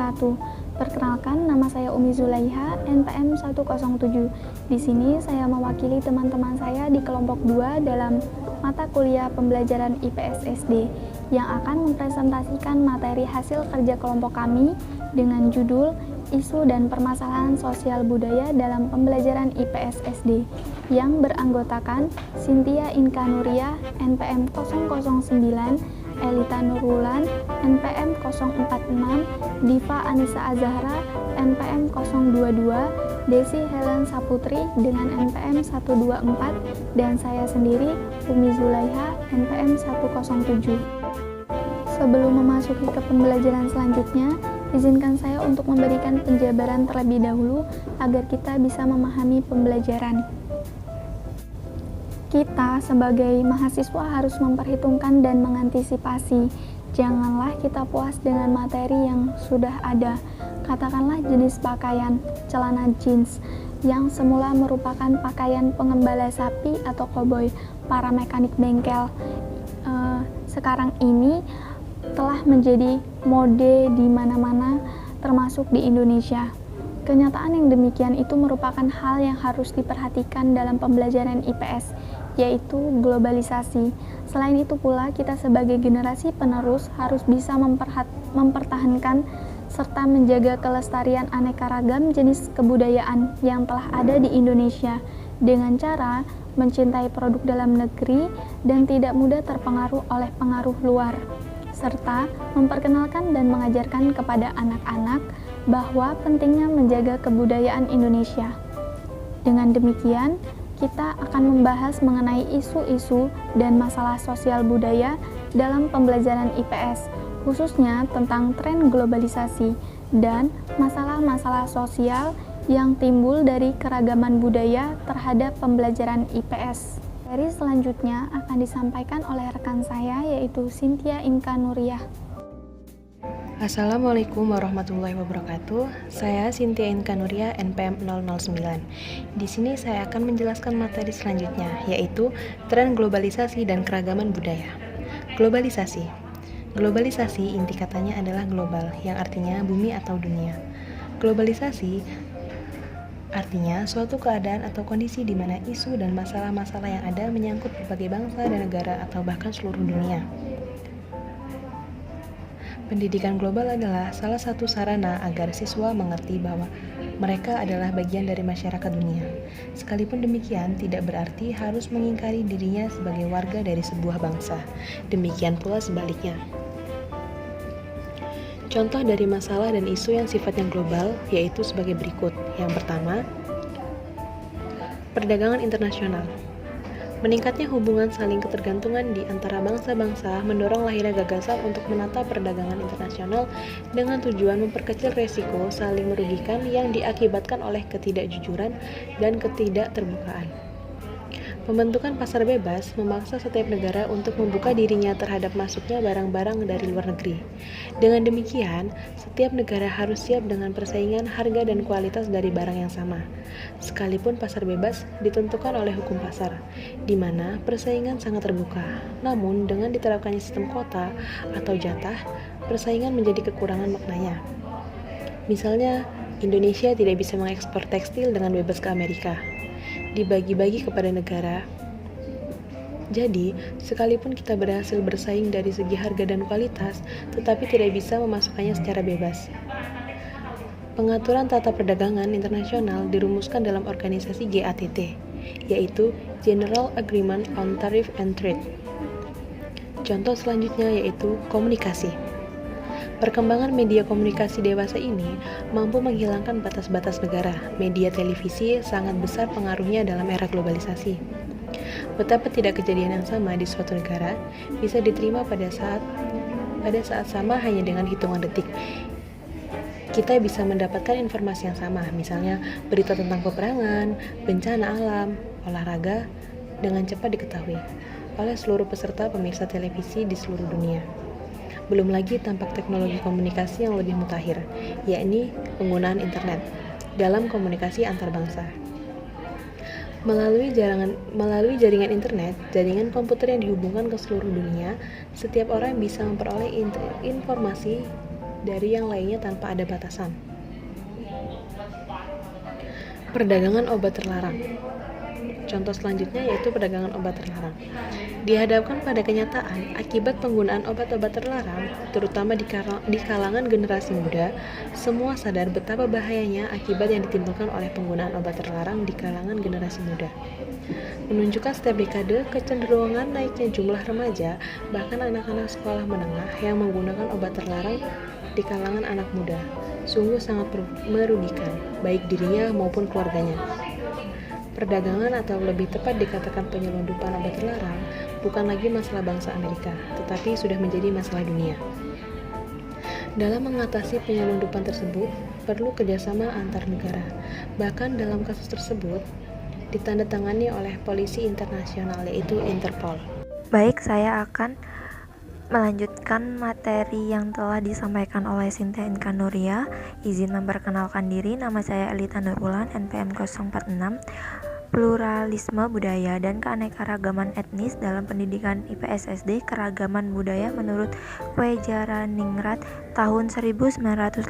wabarakatuh. Perkenalkan, nama saya Umi Zulaiha, NPM 107. Di sini saya mewakili teman-teman saya di kelompok 2 dalam mata kuliah pembelajaran IPS SD yang akan mempresentasikan materi hasil kerja kelompok kami dengan judul Isu dan Permasalahan Sosial Budaya dalam Pembelajaran IPS SD yang beranggotakan Cynthia Inka Nuriyah, NPM 009, Elita Nurwulan, NPM 046, Diva Anissa Azahra, NPM 022, Desi Helen Saputri dengan NPM 124, dan saya sendiri, Umi Zulaiha, NPM 107. Sebelum memasuki ke pembelajaran selanjutnya, izinkan saya untuk memberikan penjabaran terlebih dahulu agar kita bisa memahami pembelajaran. Kita sebagai mahasiswa harus memperhitungkan dan mengantisipasi. Janganlah kita puas dengan materi yang sudah ada. Katakanlah jenis pakaian, celana jeans, yang semula merupakan pakaian pengembala sapi atau koboi, para mekanik bengkel. Sekarang ini telah menjadi mode di mana-mana, termasuk di Indonesia. Kenyataan yang demikian itu merupakan hal yang harus diperhatikan dalam pembelajaran IPS, yaitu globalisasi. Selain itu pula, kita sebagai generasi penerus harus bisa mempertahankan serta menjaga kelestarian aneka ragam jenis kebudayaan yang telah ada di Indonesia dengan cara mencintai produk dalam negeri dan tidak mudah terpengaruh oleh pengaruh luar, serta memperkenalkan dan mengajarkan kepada anak-anak bahwa pentingnya menjaga kebudayaan Indonesia. Dengan demikian, kita akan membahas mengenai isu-isu dan masalah sosial budaya dalam pembelajaran IPS, khususnya tentang tren globalisasi dan masalah-masalah sosial yang timbul dari keragaman budaya terhadap pembelajaran IPS. Materi selanjutnya akan disampaikan oleh rekan saya, yaitu Cynthia Inka Nuriyah. Assalamualaikum warahmatullahi wabarakatuh. Saya Cynthia Inka Nuriyah, NPM 009. Di sini saya akan menjelaskan materi selanjutnya, yaitu tren globalisasi dan keragaman budaya. Globalisasi. Globalisasi inti katanya adalah global, yang artinya bumi atau dunia. Globalisasi artinya suatu keadaan atau kondisi di mana isu dan masalah-masalah yang ada menyangkut berbagai bangsa dan negara atau bahkan seluruh dunia. Pendidikan global adalah salah satu sarana agar siswa mengerti bahwa mereka adalah bagian dari masyarakat dunia. Sekalipun demikian, tidak berarti harus mengingkari dirinya sebagai warga dari sebuah bangsa. Demikian pula sebaliknya. Contoh dari masalah dan isu yang sifatnya global yaitu sebagai berikut. Yang pertama, perdagangan internasional. Meningkatnya hubungan saling ketergantungan di antara bangsa-bangsa mendorong lahirnya gagasan untuk menata perdagangan internasional dengan tujuan memperkecil resiko saling merugikan yang diakibatkan oleh ketidakjujuran dan ketidakterbukaan. Pembentukan pasar bebas memaksa setiap negara untuk membuka dirinya terhadap masuknya barang-barang dari luar negeri. Dengan demikian, setiap negara harus siap dengan persaingan harga dan kualitas dari barang yang sama. Sekalipun pasar bebas ditentukan oleh hukum pasar, di mana persaingan sangat terbuka. Namun, dengan diterapkannya sistem kuota atau jatah, persaingan menjadi kekurangan maknanya. Misalnya, Indonesia tidak bisa mengekspor tekstil dengan bebas ke Amerika. Dibagi-bagi kepada negara. Jadi, sekalipun kita berhasil bersaing dari segi harga dan kualitas, tetapi tidak bisa memasukkannya secara bebas. Pengaturan tata perdagangan internasional dirumuskan dalam organisasi GATT, yaitu General Agreement on Tariff and Trade. Contoh selanjutnya yaitu komunikasi. Perkembangan media komunikasi dewasa ini mampu menghilangkan batas-batas negara. Media televisi sangat besar pengaruhnya dalam era globalisasi. Betapa tidak kejadian yang sama di suatu negara bisa diterima pada saat sama hanya dengan hitungan detik. Kita bisa mendapatkan informasi yang sama, misalnya berita tentang peperangan, bencana alam, olahraga, dengan cepat diketahui oleh seluruh peserta pemirsa televisi di seluruh dunia. Belum lagi tampak teknologi komunikasi yang lebih mutakhir, yakni penggunaan internet dalam komunikasi antar bangsa. Melalui jaringan internet, jaringan komputer yang dihubungkan ke seluruh dunia, setiap orang bisa memperoleh informasi dari yang lainnya tanpa ada batasan. Perdagangan obat terlarang. Contoh selanjutnya yaitu perdagangan obat terlarang. Dihadapkan pada kenyataan, akibat penggunaan obat-obat terlarang, terutama di kalangan generasi muda, semua sadar betapa bahayanya akibat yang ditimbulkan oleh penggunaan obat terlarang di kalangan generasi muda. Menunjukkan setiap dekade kecenderungan naiknya jumlah remaja, bahkan anak-anak sekolah menengah yang menggunakan obat terlarang di kalangan anak muda. Sungguh sangat merugikan, baik dirinya maupun keluarganya. Perdagangan atau lebih tepat dikatakan penyelundupan obat terlarang bukan lagi masalah bangsa Amerika, tetapi sudah menjadi masalah dunia. Dalam mengatasi penyelundupan tersebut, perlu kerjasama antar negara. Bahkan dalam kasus tersebut, ditandatangani oleh polisi internasional yaitu Interpol. Baik, saya akan melanjutkan materi yang telah disampaikan oleh Sinta Inka Nuria. Izin memperkenalkan diri, nama saya Elita Nurulan, NPM 046. Pluralisme budaya dan keanekaragaman etnis dalam pendidikan IPS SD keragaman budaya menurut Kwejaraningrat tahun 1980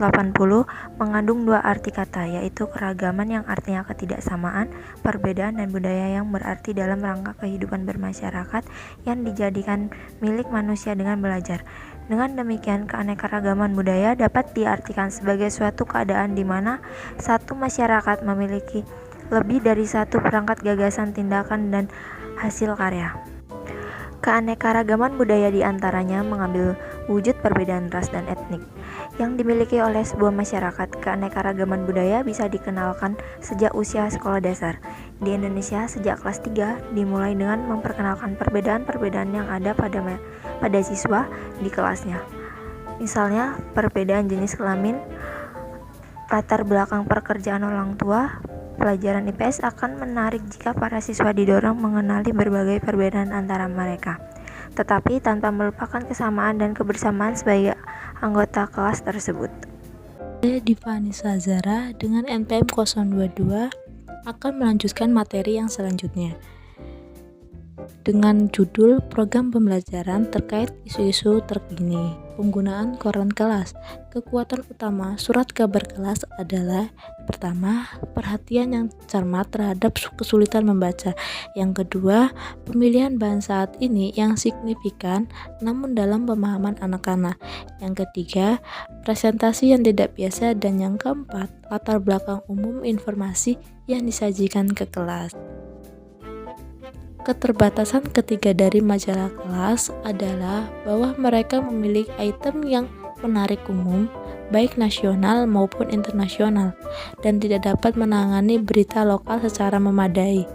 mengandung dua arti kata, yaitu keragaman yang artinya ketidaksamaan, perbedaan, dan budaya yang berarti dalam rangka kehidupan bermasyarakat yang dijadikan milik manusia dengan belajar. Dengan demikian, keanekaragaman budaya dapat diartikan sebagai suatu keadaan di mana satu masyarakat memiliki lebih dari satu perangkat gagasan, tindakan, dan hasil karya. Keanekaragaman budaya diantaranya mengambil wujud perbedaan ras dan etnik yang dimiliki oleh sebuah masyarakat. Keanekaragaman budaya bisa dikenalkan sejak usia sekolah dasar. Di Indonesia, sejak kelas 3 dimulai dengan memperkenalkan perbedaan-perbedaan yang ada pada siswa di kelasnya. Misalnya, perbedaan jenis kelamin, latar belakang pekerjaan orang tua. Pelajaran IPS akan menarik jika para siswa didorong mengenali berbagai perbedaan antara mereka, tetapi tanpa melupakan kesamaan dan kebersamaan sebagai anggota kelas tersebut. Saya Divanisa Zara dengan NPM 022 akan melanjutkan materi yang selanjutnya dengan judul Program Pembelajaran terkait isu-isu terkini. Penggunaan koran kelas. Kekuatan utama surat kabar kelas adalah: pertama, perhatian yang cermat terhadap kesulitan membaca. Yang kedua, pemilihan bahan saat ini yang signifikan namun dalam pemahaman anak-anak. Yang ketiga, presentasi yang tidak biasa. Dan yang keempat, latar belakang umum informasi yang disajikan ke kelas. Keterbatasan ketiga dari majalah kelas adalah bahwa mereka memiliki item yang menarik umum, baik nasional maupun internasional, dan tidak dapat menangani berita lokal secara memadai.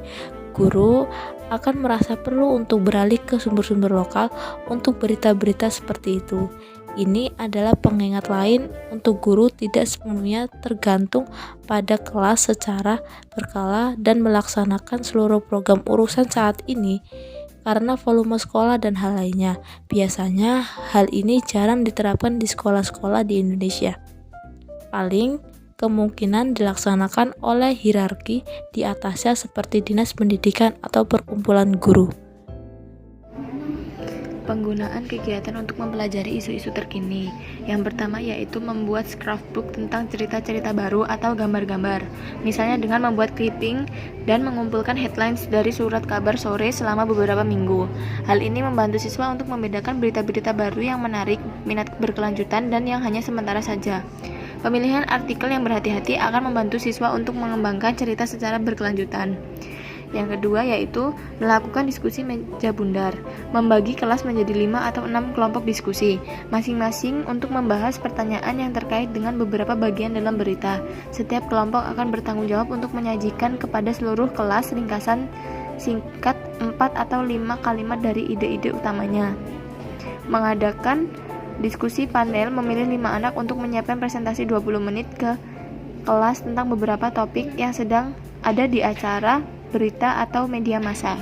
Guru akan merasa perlu untuk beralih ke sumber-sumber lokal untuk berita-berita seperti itu. Ini adalah pengingat lain untuk guru tidak sepenuhnya tergantung pada kelas secara berkala dan melaksanakan seluruh program urusan saat ini karena volume sekolah dan hal lainnya. Biasanya hal ini jarang diterapkan di sekolah-sekolah di Indonesia. Paling kemungkinan dilaksanakan oleh hierarki di atasnya seperti dinas pendidikan atau perkumpulan guru. Penggunaan kegiatan untuk mempelajari isu-isu terkini. Yang pertama yaitu membuat scrapbook tentang cerita-cerita baru atau gambar-gambar. Misalnya dengan membuat clipping dan mengumpulkan headlines dari surat kabar sore selama beberapa minggu. Hal ini membantu siswa untuk membedakan berita-berita baru yang menarik, minat berkelanjutan, dan yang hanya sementara saja. Pemilihan artikel yang berhati-hati akan membantu siswa untuk mengembangkan cerita secara berkelanjutan. Yang kedua yaitu melakukan diskusi meja bundar, membagi kelas menjadi 5 atau 6 kelompok diskusi, masing-masing untuk membahas pertanyaan yang terkait dengan beberapa bagian dalam berita. Setiap kelompok akan bertanggung jawab untuk menyajikan kepada seluruh kelas ringkasan singkat 4 atau 5 kalimat dari ide-ide utamanya. Mengadakan diskusi panel, memilih 5 anak untuk menyiapkan presentasi 20 menit ke kelas tentang beberapa topik yang sedang ada di acara, berita, atau media massa.